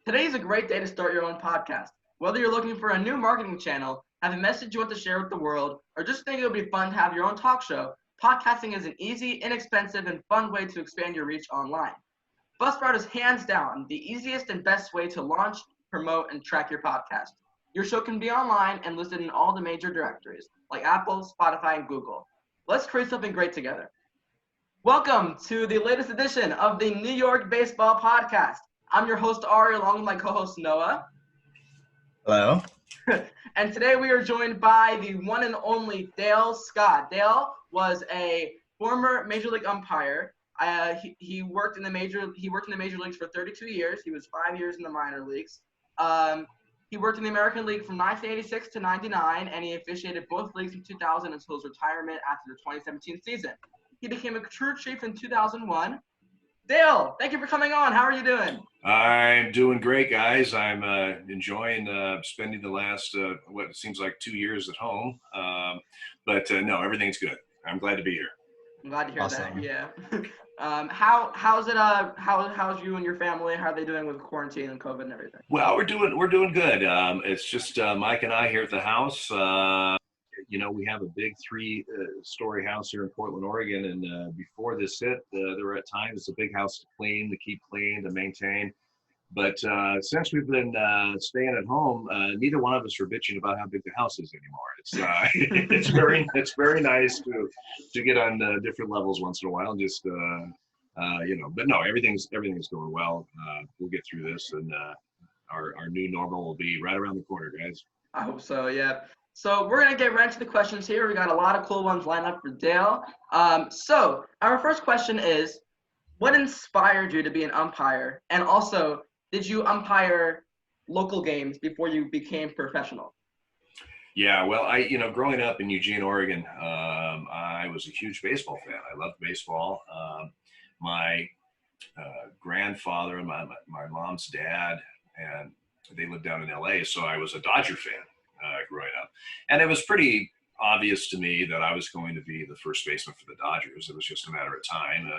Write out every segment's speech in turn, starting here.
Today is a great day to start your own podcast. Whether you're looking for a new marketing channel, have a message you want to share with the world, or just think it would be fun to have your own talk show, podcasting is an easy, inexpensive, and fun way to expand your reach online. Buzzsprout is hands down the easiest and best way to launch, promote, and track your podcast. Your show can be online and listed in all the major directories, like Apple, Spotify, and Google. Let's create something great together. Welcome to the latest edition of the New York Baseball Podcast. I'm your host, Ari, along with my co-host, Noah. Hello. And today we are joined by the one and only Dale Scott. Dale was a former Major League umpire. He worked in the major leagues for 32 years. He was 5 years in the minor leagues. He worked in the American League from 1986 to 99, and he officiated both leagues in 2000 until his retirement after the 2017 season. He became a true chief in 2001. Dale, thank you for coming on. How are you doing? I'm doing great, guys. I'm enjoying spending the last, what seems like 2 years at home. No, everything's good. I'm glad to be here. I'm glad to hear Awesome. that, yeah. How's you and your family? How are they doing with quarantine and COVID and everything? Well, we're doing good. It's just Mike and I here at the house. We have a big three-story house here in Portland, Oregon, and before this hit, there were at times it's a big house to clean, to keep clean, to maintain. But since we've been staying at home, neither one of us are bitching about how big the house is anymore. It's it's very nice to get on different levels once in a while and just But no, everything's going well. We'll get through this, and our new normal will be right around the corner, guys. I hope so, yeah. So we're going to get right into the questions here. We got a lot of cool ones lined up for Dale. So our first question is, what inspired you to be an umpire? And also, did you umpire local games before you became professional? Yeah, well, growing up in Eugene, Oregon, I was a huge baseball fan. I loved baseball. My grandfather and my mom's dad, and they lived down in LA, so I was a Dodger fan growing up. And it was pretty obvious to me that I was going to be the first baseman for the Dodgers. It was just a matter of time.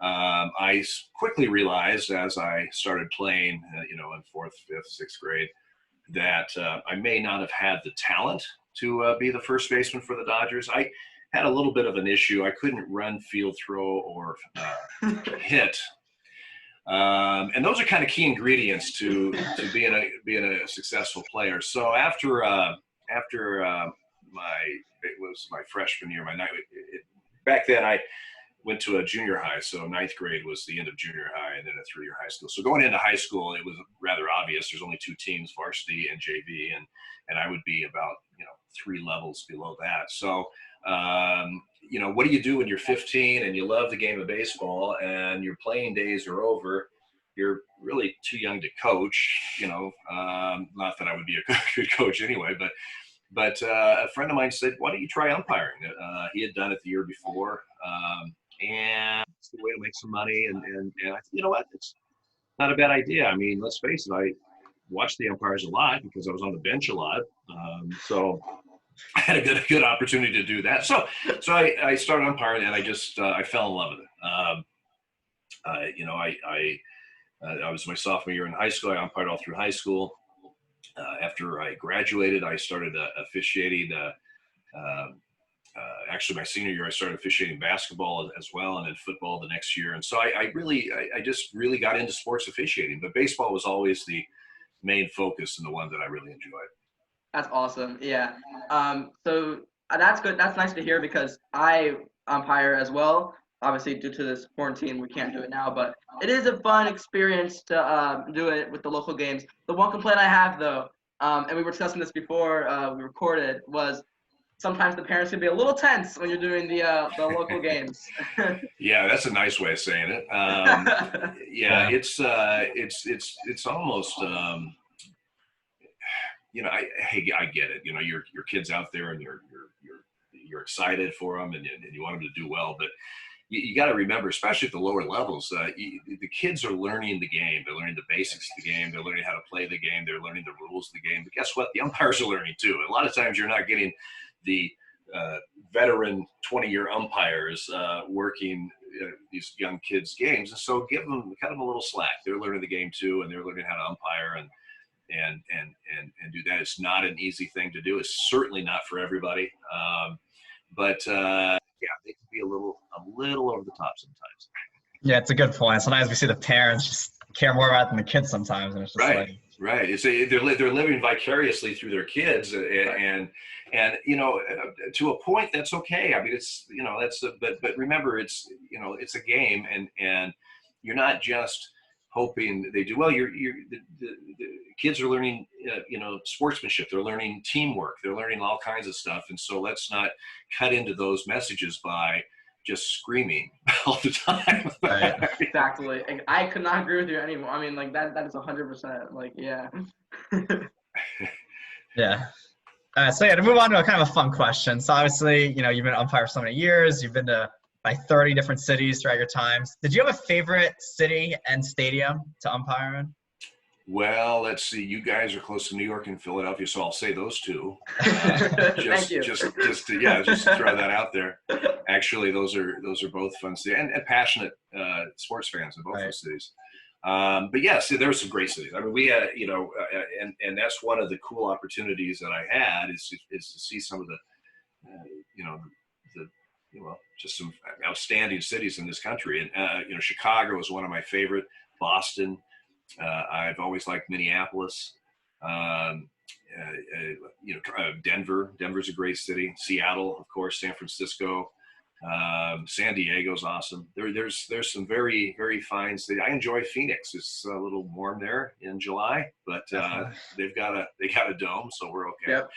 I quickly realized as I started playing, in fourth, fifth, sixth grade, that I may not have had the talent to be the first baseman for the Dodgers. I had a little bit of an issue. I couldn't run, field, throw, or hit. And those are kind of key ingredients to being a successful player. So after it was my freshman year, back then I went to a junior high, so ninth grade was the end of junior high, and then a 3-year high school. So going into high school, it was rather obvious. There's only two teams, varsity and JV, and I would be about 3 levels below that. So what do you do when you're 15 and you love the game of baseball and your playing days are over? You're really too young to coach. Not that I would be a good coach anyway, but a friend of mine said, "Why don't you try umpiring?" He had done it the year before. And it's the way to make some money. And I said, you know what? It's not a bad idea. I mean, let's face it, I watched the umpires a lot because I was on the bench a lot. So I had a good opportunity to do that. So I started umpiring, and I just I fell in love with it. I was my sophomore year in high school. I umpired all through high school. After I graduated, I started officiating. Actually, my senior year, I started officiating basketball as well, and then football the next year. And so I just really got into sports officiating. But baseball was always the main focus and the one that I really enjoyed. That's awesome. Yeah. So that's good. That's nice to hear because I umpire as well. Obviously, due to this quarantine, we can't do it now, but it is a fun experience to do it with the local games. The one complaint I have, though, and we were discussing this before we recorded, was sometimes the parents can be a little tense when you're doing the local games. Yeah, that's a nice way of saying it. It's almost. I get it. Your kid's out there, and you're excited for them, and you want them to do well. But you got to remember, especially at the lower levels, the kids are learning the game. They're learning the basics of the game. They're learning how to play the game. They're learning the rules of the game. But guess what? The umpires are learning too. A lot of times, you're not getting the veteran 20-year umpires working these young kids games, and so cut them a little slack. They're learning the game too, and they're learning how to umpire and do that. It's not an easy thing to do. It's certainly not for everybody, but yeah, they can be a little over the top sometimes. Yeah, it's a good point. Sometimes we see the parents just care more about than the kids sometimes, and it's just right. It's they're living vicariously through their kids, and to a point that's okay. I mean, it's but remember, it's it's a game, and you're not just hoping they do well. The kids are learning sportsmanship. They're learning teamwork. They're learning all kinds of stuff, and so let's not cut into those messages by just screaming all the time. Right. Exactly. I could not agree with you anymore. I mean, like that is 100%. Like, yeah. Yeah. So yeah, to move on to a kind of a fun question. So obviously, you've been an umpire for so many years. You've been to like 30 different cities throughout your times. Did you have a favorite city and stadium to umpire in? Well, let's see. You guys are close to New York and Philadelphia, so I'll say those two. Thank you. Just to throw that out there. Actually, those are both fun cities and passionate sports fans in both those cities. But yes, there were some great cities. I mean, we had, and that's one of the cool opportunities that I had is to see some of the, just some outstanding cities in this country. And Chicago was one of my favorite. Boston. I've always liked Minneapolis. Denver. Denver's a great city. Seattle, of course. San Francisco. San Diego's awesome. There's some very, very fine cities. I enjoy Phoenix. It's a little warm there in July, but they got a dome, so we're okay. Yep.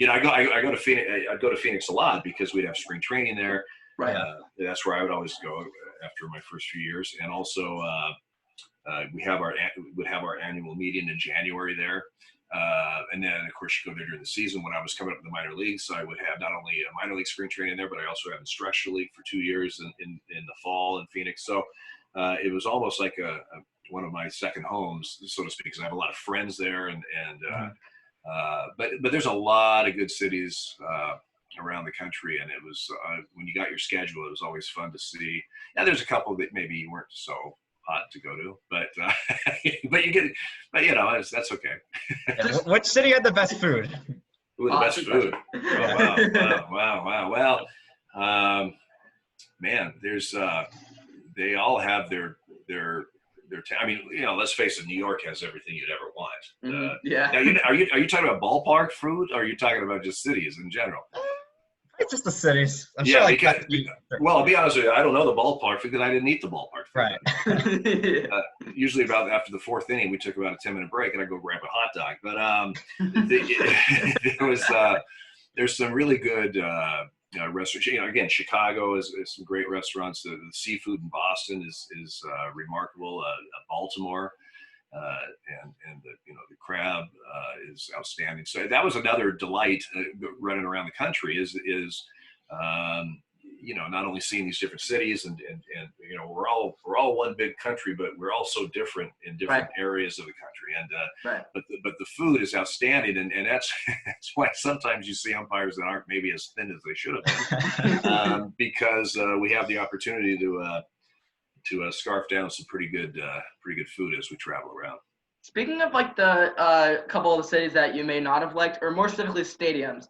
I go to Phoenix. I go to Phoenix a lot because we'd have spring training there. Right. That's where I would always go after my first few years, and also would have our annual meeting in January there. And then, of course, you go there during the season. When I was coming up in the minor leagues, I would have not only a minor league spring training there, but I also had instructional league for 2 years in the fall in Phoenix. So it was almost like one of my second homes, so to speak, because I have a lot of friends there. But there's a lot of good cities around the country, and it was when you got your schedule, it was always fun to see. Yeah, there's a couple that maybe weren't so hot to go to, but that's okay. Which city had the best food? Ooh, the best food. Oh, wow. Well, man, there's they all have their I mean, let's face it, New York has everything you'd ever want. Yeah. Now, are you talking about ballpark food, or are you talking about just cities in general? It's just the cities. I'll be honest with you. I don't know the ballpark because I didn't eat the ballpark. Right. Usually about after the fourth inning, we took about a 10-minute break, and I go grab a hot dog. But there's some really good restaurants. Again, Chicago is some great restaurants. The seafood in Boston is remarkable. Baltimore. And the crab is outstanding. So that was another delight running around the country is not only seeing these different cities and we're all one big country, but we're all so different in different areas of the country. And but the food is outstanding, and that's why sometimes you see umpires that aren't maybe as thin as they should have been because we have the opportunity to scarf down some pretty good food as we travel around. Speaking of like the couple of the cities that you may not have liked, or more specifically stadiums,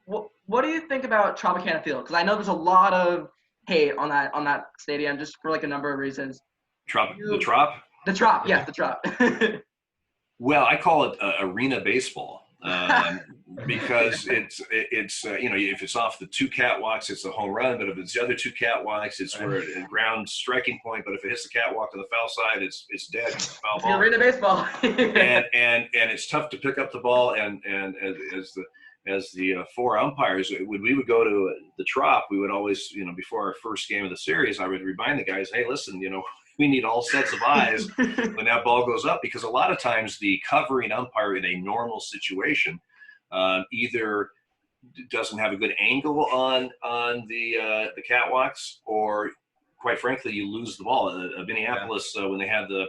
what do you think about Tropicana Field? Because I know there's a lot of hate on that stadium just for like a number of reasons. The Trop? The Trop, yes, the Trop. Well, I call it arena baseball. Because it's if it's off the two catwalks, it's a home run. But if it's the other two catwalks, it's where a ground striking point. But if it hits the catwalk on the foul side, it's dead. Foul ball. Arena baseball. and it's tough to pick up the ball. And as the four umpires, when we would go to the Trop, we would always before our first game of the series, I would remind the guys, hey, listen, we need all sets of eyes when that ball goes up, because a lot of times the covering umpire in a normal situation either doesn't have a good angle on the catwalks, or quite frankly, you lose the ball. Minneapolis, when they had the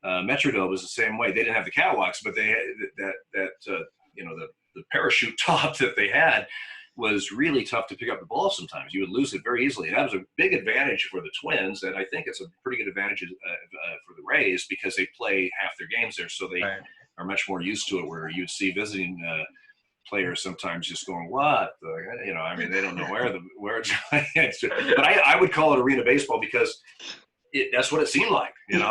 Metrodome, was the same way. They didn't have the catwalks, but they had the parachute top that they had was really tough to pick up the ball sometimes. You would lose it very easily. And that was a big advantage for the Twins, and I think it's a pretty good advantage for the Rays because they play half their games there, so they are much more used to it, where you'd see visiting players sometimes just going, what? I mean, they don't know where it's but I would call it arena baseball because that's what it seemed like, and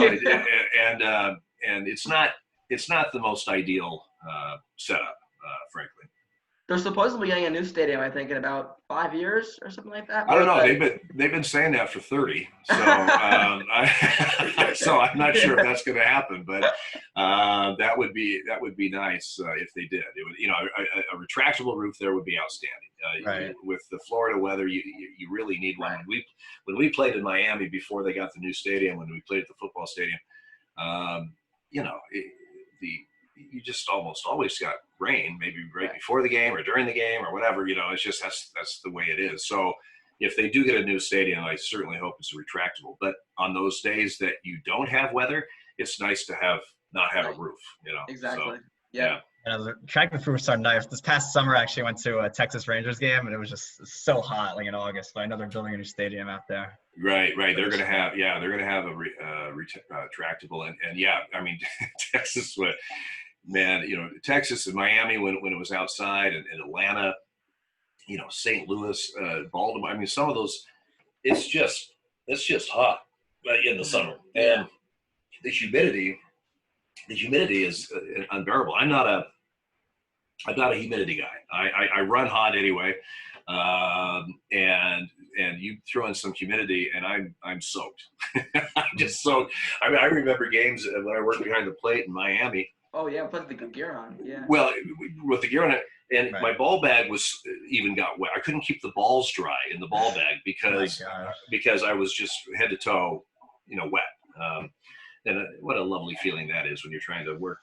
it's not the most ideal setup, frankly. They're supposedly getting a new stadium, I think, in about 5 years or something like that. I don't know. They've been saying that for 30. So so I'm not sure if that's going to happen, but that would be nice if they did. It would, a retractable roof there would be outstanding. With the Florida weather, you really need one. When we played in Miami before they got the new stadium, when we played at the football stadium, you just almost always got rain, maybe right before the game or during the game or whatever. It's just that's the way it is. So if they do get a new stadium, I certainly hope it's a retractable. But on those days that you don't have weather, it's nice to not have a roof. Exactly. So, yeah. And the track roofs are nice. This past summer, I actually went to a Texas Rangers game, and it was just so hot, like in August. But I know they're building a new stadium out there. Right. They're going to have a retractable, and yeah, I mean, Texas, Texas and Miami when it was outside, and Atlanta, St. Louis, Baltimore. I mean, some of those, it's just hot in the summer, and the humidity is unbearable. I'm not a humidity guy. I run hot anyway, and you throw in some humidity, and I'm soaked. I'm just soaked. I mean, I remember games when I worked behind the plate in Miami. Oh yeah, put the good gear on. Yeah. Well, with the gear on it, and my ball bag even got wet. I couldn't keep the balls dry in the ball bag because I was just head to toe, wet. And what a lovely feeling that is when you're trying to work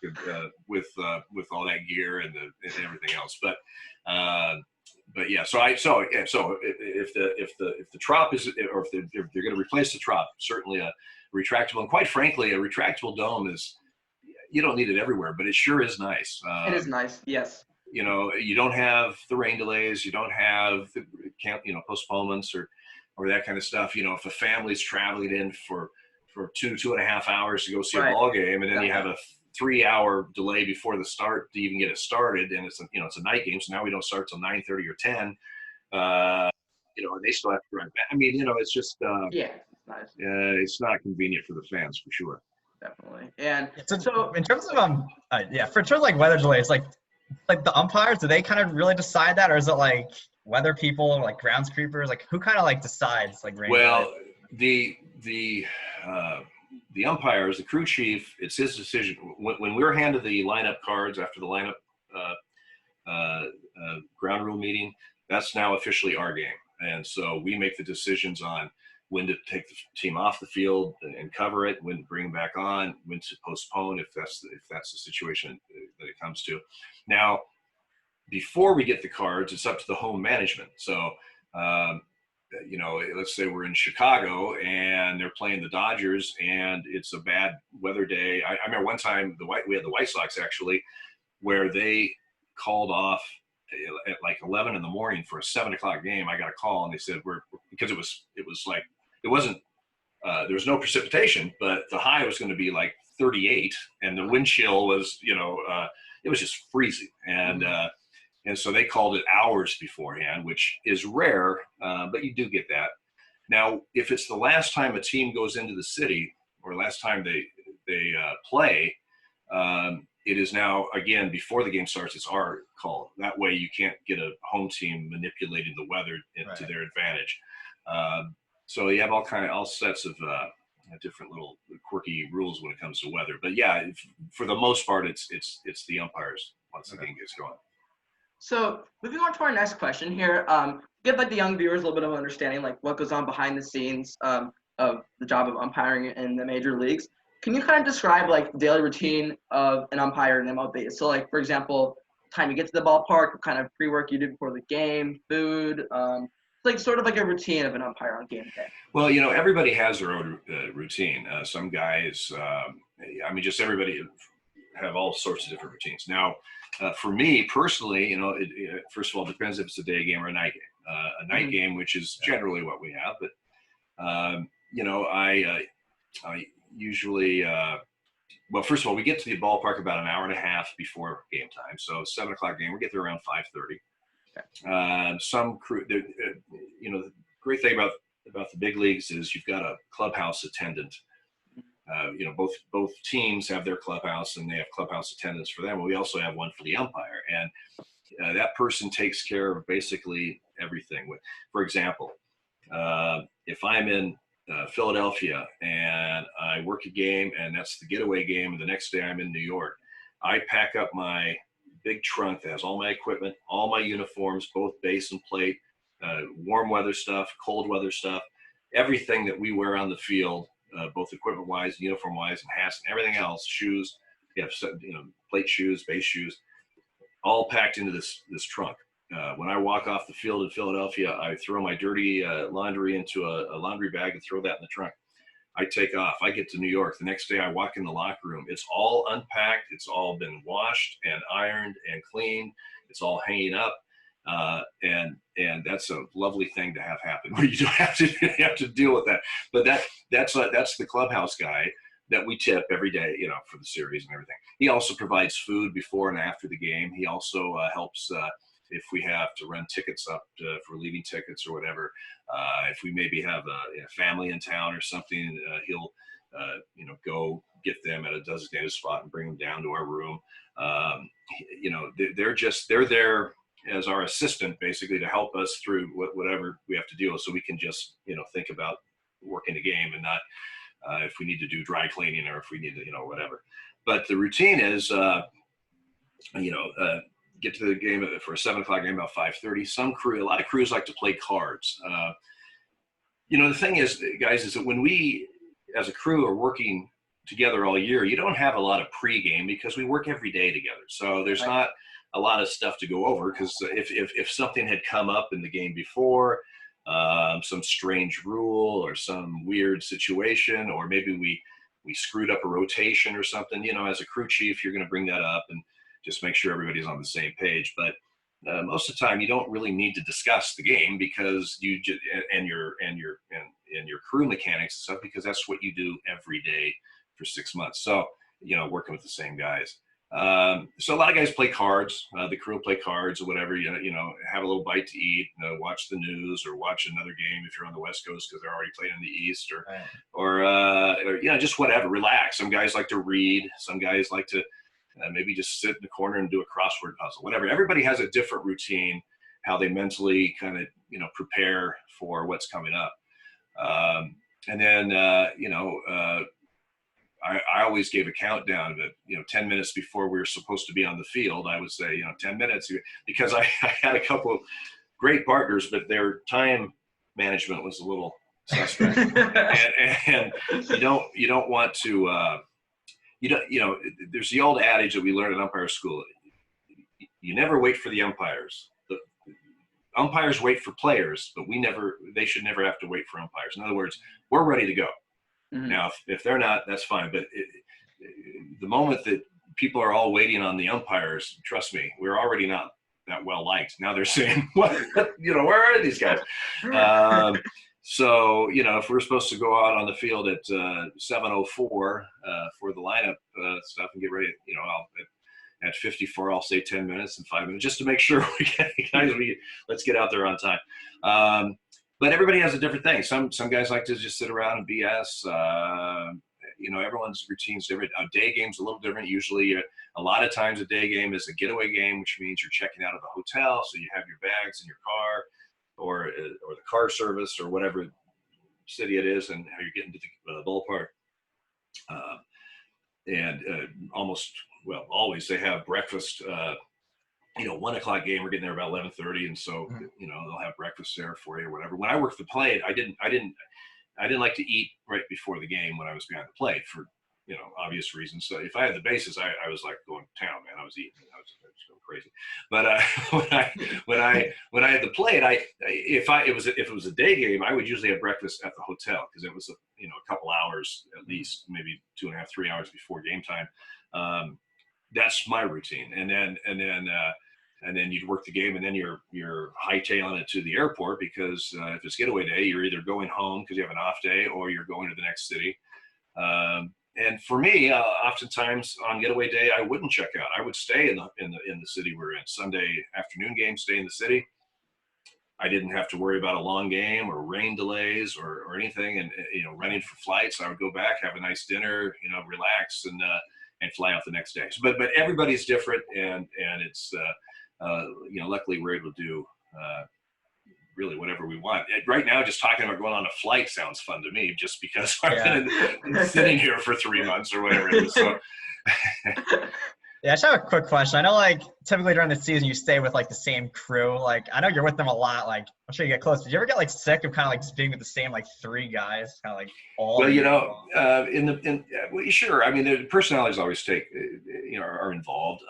with all that gear and everything else. But yeah, so if the trop is, or if they're going to replace the trop, certainly a retractable, and quite frankly, a retractable dome is, you don't need it everywhere, but it sure is nice. It is nice, yes. You don't have the rain delays, you don't have the postponements or that kind of stuff. If a family's traveling in for 2.5 hours to go see a ball game, and then you have a 3-hour delay before the start to even get it started, and it's a night game, so now we don't start till 9:30 or 10. And they still have to drive back. I mean, it's just it's nice. It's not convenient for the fans for sure. Definitely. And so in terms of for terms of like weather delays, like the umpires, do they kind of really decide that, or is it like weather people, like groundskeepers, like who kind of like decides like rain? Well, the umpires, the crew chief, it's his decision. When we're handed the lineup cards after the lineup ground rule meeting, that's now officially our game, and so we make the decisions on when to take the team off the field and cover it, when to bring them back on, when to postpone if that's the situation that it comes to. Now, before we get the cards, it's up to the home management. So, let's say we're in Chicago and they're playing the Dodgers and it's a bad weather day. I remember one time we had the White Sox actually, where they called off at like 11 in the morning for a 7 o'clock game. I got a call and they said because it was like, it wasn't, there was no precipitation, but the high was going to be like 38 and the wind chill was, it was just freezing. And so they called it hours beforehand, which is rare, but you do get that. Now, if it's the last time a team goes into the city or last time they play, it is now, again, before the game starts, it's our call. That way you can't get a home team manipulating the weather to their advantage. So you have all sets of different little quirky rules when it comes to weather. But yeah, for the most part, it's the umpires once the game gets going. So moving on to our next question here, give like the young viewers a little bit of understanding like what goes on behind the scenes of the job of umpiring in the major leagues. Can you kind of describe like the daily routine of an umpire in MLB? So like, for example, time you get to the ballpark, what kind of pre-work you do before the game, food, like sort of like a routine of an umpire on game day. Well, everybody has their own routine. Some guys, just everybody. have all sorts of different routines. Now, for me personally, first of all, it depends if it's a day game or a night game. A night game, which is generally what we have, but I usually, well, first of all, we get to the ballpark about an hour and a half before game time. So 7 o'clock game, we get there around 5:30. Some crew, the great thing about the big leagues is you've got a clubhouse attendant. Both teams have their clubhouse, and they have clubhouse attendants for them. But we also have one for the umpire, and that person takes care of basically everything. For example, if I'm in Philadelphia and I work a game, and that's the getaway game, and the next day I'm in New York, I pack up my big trunk that has all my equipment, all my uniforms, both base and plate, warm weather stuff, cold weather stuff, everything that we wear on the field, both equipment-wise, uniform-wise, and hats and everything else, shoes, plate shoes, base shoes, all packed into this trunk. When I walk off the field in Philadelphia, I throw my dirty laundry into a laundry bag and throw that in the trunk. I take off. I get to New York. The next day I walk in the locker room. It's all unpacked. It's all been washed and ironed and cleaned. It's all hanging up. And that's a lovely thing to have happen where you don't have to deal with that. But that's the clubhouse guy that we tip every day, for the series and everything. He also provides food before and after the game. He also helps if we have to run tickets up for leaving tickets or whatever. If we maybe have a family in town or something, he'll go get them at a designated spot and bring them down to our room. They're there as our assistant, basically, to help us through whatever we have to deal with, so we can just think about working the game and not if we need to do dry cleaning or if we need to whatever. But the routine is get to the game for a 7 o'clock game about 5:30. A lot of crews like to play cards. The thing is, guys, is that when we as a crew are working together all year, you don't have a lot of pregame because we work every day together. So there's not a lot of stuff to go over, because if something had come up in the game before, some strange rule or some weird situation, or maybe we screwed up a rotation or something, as a crew chief, you're going to bring that up and just make sure everybody's on the same page. But most of the time, you don't really need to discuss the game, because you just and your crew mechanics and stuff, because that's what you do every day for 6 months. So working with the same guys. So a lot of guys play cards. The crew will play cards or whatever. Have a little bite to eat. Watch the news or watch another game if you're on the West Coast, because they're already playing in the East, or just whatever. Relax. Some guys like to read. Some guys like to maybe just sit in the corner and do a crossword puzzle, whatever. Everybody has a different routine, how they mentally kind of, prepare for what's coming up. And then, I always gave a countdown of it, 10 minutes before we were supposed to be on the field. I would say, 10 minutes, because I had a couple of great partners, but their time management was a little suspect. and you don't want to, there's the old adage that we learned in umpire school. You never wait for the umpires. The umpires wait for players, but they should never have to wait for umpires. In other words, we're ready to go. Mm-hmm. Now, if they're not, that's fine. But the moment that people are all waiting on the umpires, trust me, we're already not that well liked. Now they're saying, what, where are these guys? So, if we're supposed to go out on the field at 7:04 for the lineup stuff and get ready, at 54, I'll say 10 minutes and 5 minutes just to make sure let's get out there on time. But everybody has a different thing. Some guys like to just sit around and BS. Everyone's routine's different. A day game's a little different. Usually, a lot of times a day game is a getaway game, which means you're checking out of the hotel, so you have your bags in your car, or the car service, or whatever city it is, and how you're getting to the ballpark. Always they have breakfast. 1 o'clock game, we're getting there about 11:30, and so they'll have breakfast there for you or whatever. When I worked the plate, I didn't like to eat right before the game when I was behind the plate for obvious reasons. So if I had the bases, I was like going to town, man. I was eating, I was going crazy. But when I had the plate, if it was a day game, I would usually have breakfast at the hotel, because it was a couple hours at least, maybe 2.5, 3 hours before game time. That's my routine. And then you'd work the game, and then you're hightailing it to the airport because if it's getaway day, you're either going home because you have an off day or you're going to the next city. And for me, oftentimes on getaway day, I wouldn't check out. I would stay in the city we're in. Sunday afternoon game, stay in the city. I didn't have to worry about a long game or rain delays or anything, and running for flights. I would go back, have a nice dinner, relax, and fly out the next day. So, but everybody's different, and it's luckily we're able to do really whatever we want. Right now, just talking about going on a flight sounds fun to me, just because I've been sitting here for 3 months or whatever it is. So. Yeah, I just have a quick question. I know, like, typically during the season, you stay with, like, the same crew. Like, I know you're with them a lot. Like, I'm sure you get close. Did you ever get, like, sick of kind of, like, just being with the same, like, 3 guys? Kind of, like, all well, sure. I mean, the personalities always are involved.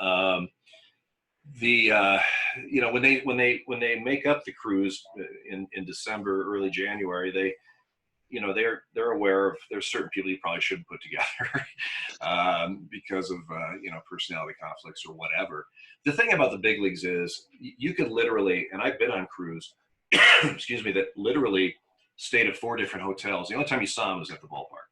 When they make up the crews in December, early January, they're aware of there's certain people you probably shouldn't put together because of personality conflicts or whatever. The thing about the big leagues is you could literally, and I've been on crews, excuse me, that literally stayed at 4 different hotels. The only time you saw them was at the ballpark.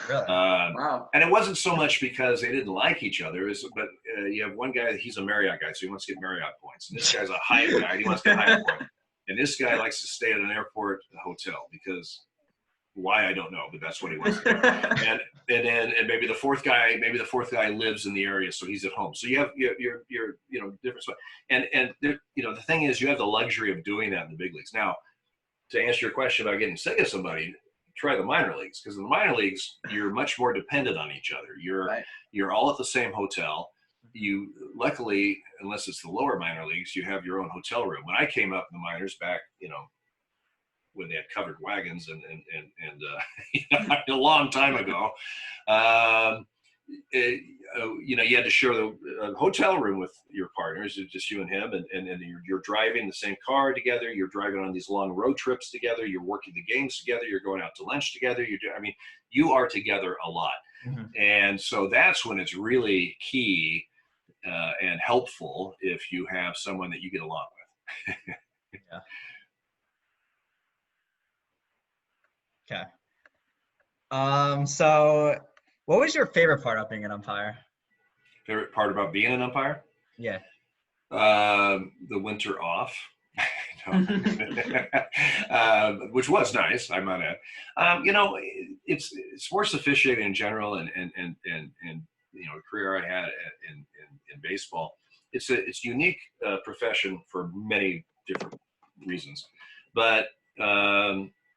Really? Wow. And it wasn't so much because they didn't like each other, but you have one guy, he's a Marriott guy, so he wants to get Marriott points. And this guy's a Hyatt guy, he wants to get Hyatt points. And this guy likes to stay at an airport hotel because why, I don't know, but that's what he wants to do. and maybe the fourth guy lives in the area, so he's at home. So you have your different stuff. And the thing is, you have the luxury of doing that in the big leagues. Now, to answer your question about getting sick of somebody, try the minor leagues, because in the minor leagues you're much more dependent on each other. You're all at the same hotel. You luckily, unless it's the lower minor leagues, you have your own hotel room. When I came up in the minors back, when they had covered wagons and a long time ago, you had to share the hotel room with your partners, just you and him, and you're driving the same car together. You're driving on these long road trips together. You're working the games together. You're going out to lunch together. You are together a lot. Mm-hmm. And so that's when it's really key and helpful if you have someone that you get along with. Yeah. Okay. So what was your favorite part of being an umpire? Favorite part about being an umpire? Yeah. The winter off. Which was nice, I might add. It's more sophisticated in general, and a career I had in baseball. It's a unique profession for many different reasons, but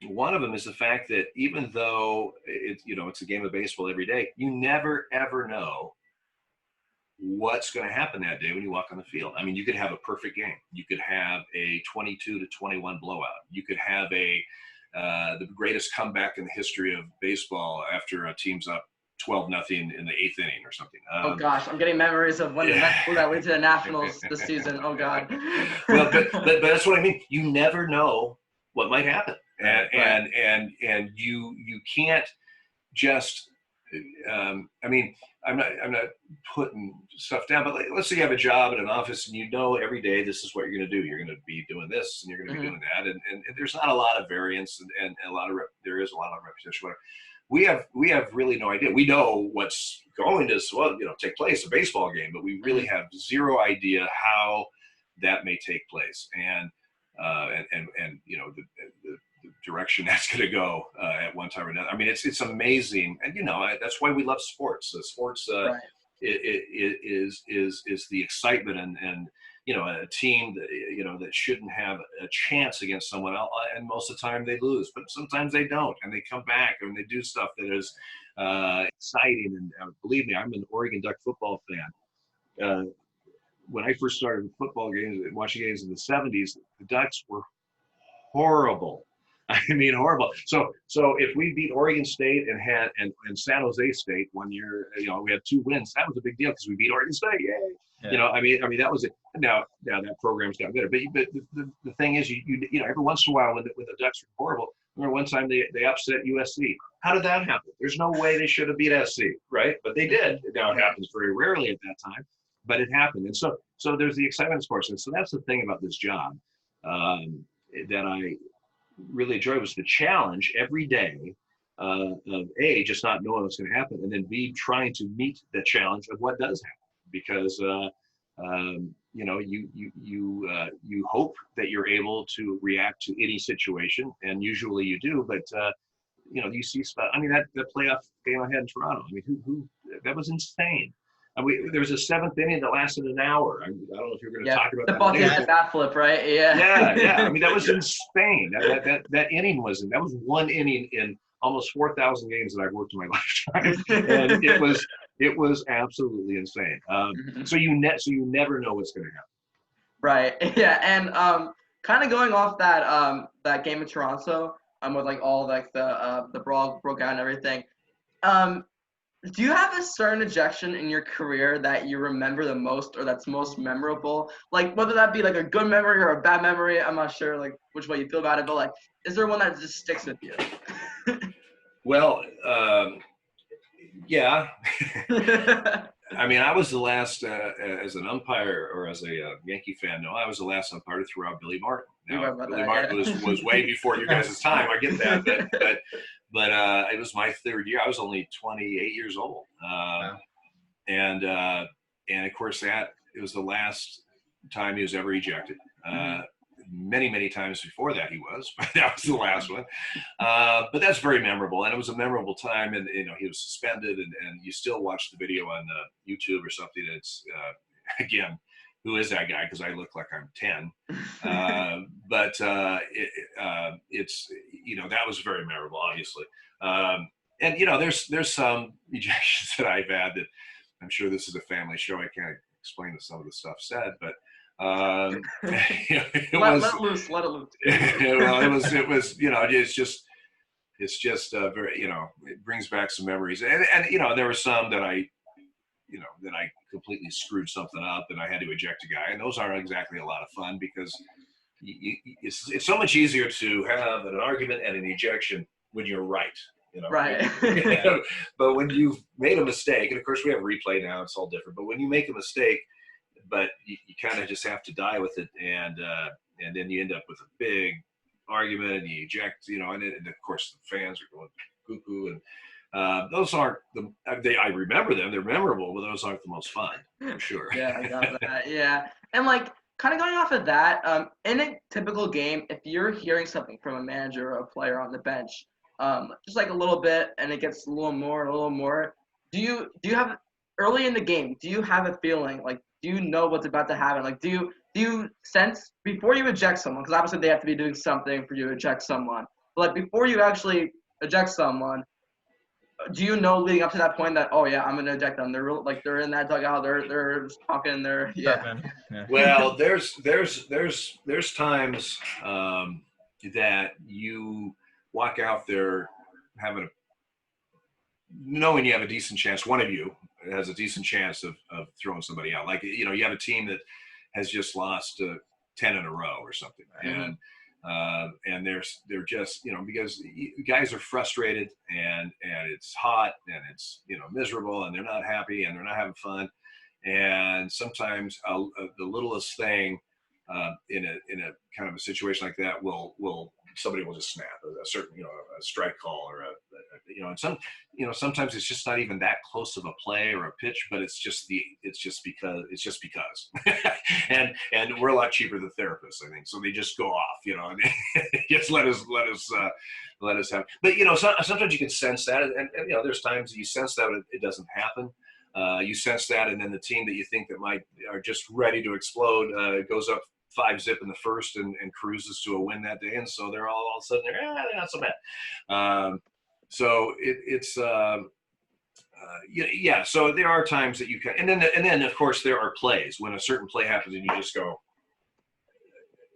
one of them is the fact that even though it's a game of baseball every day, you never ever know what's going to happen that day when you walk on the field. I mean, you could have a perfect game. You could have a 22-21 blowout. You could have the greatest comeback in the history of baseball after a team's up 12-0 in the 8th inning or something. Oh gosh, I'm getting memories of when the Mets flew that way to the Nationals this season. Oh God. Well, but that's what I mean. You never know what might happen, and you can't just. I'm not putting stuff down, but let's say you have a job at an office and every day this is what you're going to do. You're going to be doing this and you're going to be doing that, and there's not a lot of variance and there is a lot of repetition. Whatever. We have really no idea. We know what's going to take place, a baseball game, but we really have zero idea how that may take place, and the direction that's going to go at one time or another. I mean, it's amazing, and that's why we love sports. Sports is the excitement, and a team that shouldn't have a chance against someone else, and most of the time they lose, but sometimes they don't, and they come back and they do stuff that is exciting. And believe me, I'm an Oregon Duck football fan. When I first started football games, watching games in the 70s, the Ducks were horrible. I mean, horrible. So if we beat Oregon State and San Jose State one year, we had 2 wins. That was a big deal because we beat Oregon State. Yay! Yeah. I mean that was it. Now that program's got better. But the thing is, you every once in a while when the Ducks are horrible, remember one time they upset USC. How did that happen? There's no way they should have beat SC, right? But they did. Now, it happens very rarely at that time, but it happened. And so there's the excitement of sports. And so that's the thing about this job that I really enjoyed, was the challenge every day of A, just not knowing what's going to happen, and then B, trying to meet the challenge of what does happen. Because you know, you hope that you're able to react to any situation, and usually you do. But you know, you see stuff. I mean, that playoff game I had in Toronto. I mean, who that was insane. I mean, there was a 7th inning that lasted an hour. I don't know if you're going to talk about the that. Buccaneers bat flip, right? Yeah. I mean, that was insane. That inning wasn't. That was one inning in almost 4,000 games that I've worked in my lifetime, and it was absolutely insane. So you never know what's going to happen. Right. Yeah. And kind of going off that game in Toronto, with like all like the brawl broke out and everything. Do you have a certain ejection in your career that you remember the most, or that's most memorable? Like, whether that be like a good memory or a bad memory, I'm not sure like which way you feel about it, but like, is there one that just sticks with you? Well, yeah. I mean, I was the last, as an umpire or as a Yankee fan, no, I was the last umpire to throw out Billy Martin. Now, Billy Martin was way before you guys' time. I get that, but it was my 3rd year. I was only 28 years old, and of course it was the last time he was ever ejected. Many times before that he was, but that was the last one. But that's very memorable, and it was a memorable time. And you know, he was suspended, and you still watch the video on YouTube or something. It's again, who is that guy? Because I look like I'm 10. But it's, you know, that was very memorable, obviously. And you know, there's some ejections that I've had that I'm sure this is a family show. I can't explain some of the stuff said, but. Let it loose. Well, it was, you know, it's just very, you know, it brings back some memories, and you know, there were some that I completely screwed something up and I had to eject a guy, and those aren't exactly a lot of fun, because it's so much easier to have an argument and an ejection when you're right. You know, right. But when you've made a mistake, and of course we have replay now, it's all different, but when you make a mistake, but you kind of just have to die with it, and then you end up with a big argument, and you eject, you know, and of course the fans are going cuckoo, and those aren't I remember them, they're memorable, but those aren't the most fun, for sure. Yeah, I got that. Yeah, and like kind of going off of that, in a typical game, if you're hearing something from a manager or a player on the bench, just like a little bit, and it gets a little more, do you have early in the game? Do you have a feeling like? Do you know what's about to happen? Like, do you sense before you eject someone? Because obviously they have to be doing something for you to eject someone. But like before you actually eject someone, do you know leading up to that point that, oh yeah, I'm gonna eject them? They're in that dugout. They're talking. Yeah. Well, there's times that you walk out there knowing you have a decent chance. One of you has a decent chance of throwing somebody out. Like, you know, you have a team that has just lost 10 in a row or something. And they're just, you know, because guys are frustrated, and it's hot, and it's, you know, miserable, and they're not happy, and they're not having fun. And sometimes the littlest thing in a kind of a situation like that somebody will just snap a certain, you know, a strike call or you know, and sometimes it's just not even that close of a play or a pitch, but it's just because and we're a lot cheaper than therapists, I think, so they just go off, you know, and just let us have. But you know, sometimes you can sense that, and you know, there's times you sense that it doesn't happen. You sense that, and then the team that you think that are just ready to explode goes up 5-zip in the first and cruises to a win that day, and so they're all of a sudden they're not so bad. So it's yeah. So there are times that you can, and then of course there are plays when a certain play happens and you just go,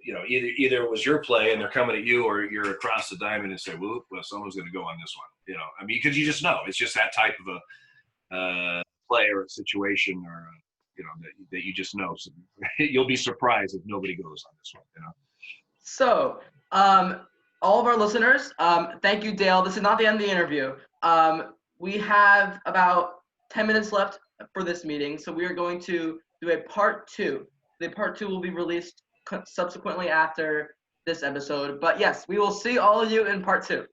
you know, either it was your play and they're coming at you, or you're across the diamond and say, well, someone's going to go on this one. You know, I mean, because you just know it's just that type of a play or a situation, or you know, that you just know. So you'll be surprised if nobody goes on this one. You know. So, all of our listeners, thank you, Dale. This is not the end of the interview. We have about 10 minutes left for this meeting, so we are going to do a part 2. The part 2 will be released subsequently after this episode. But yes, we will see all of you in part 2.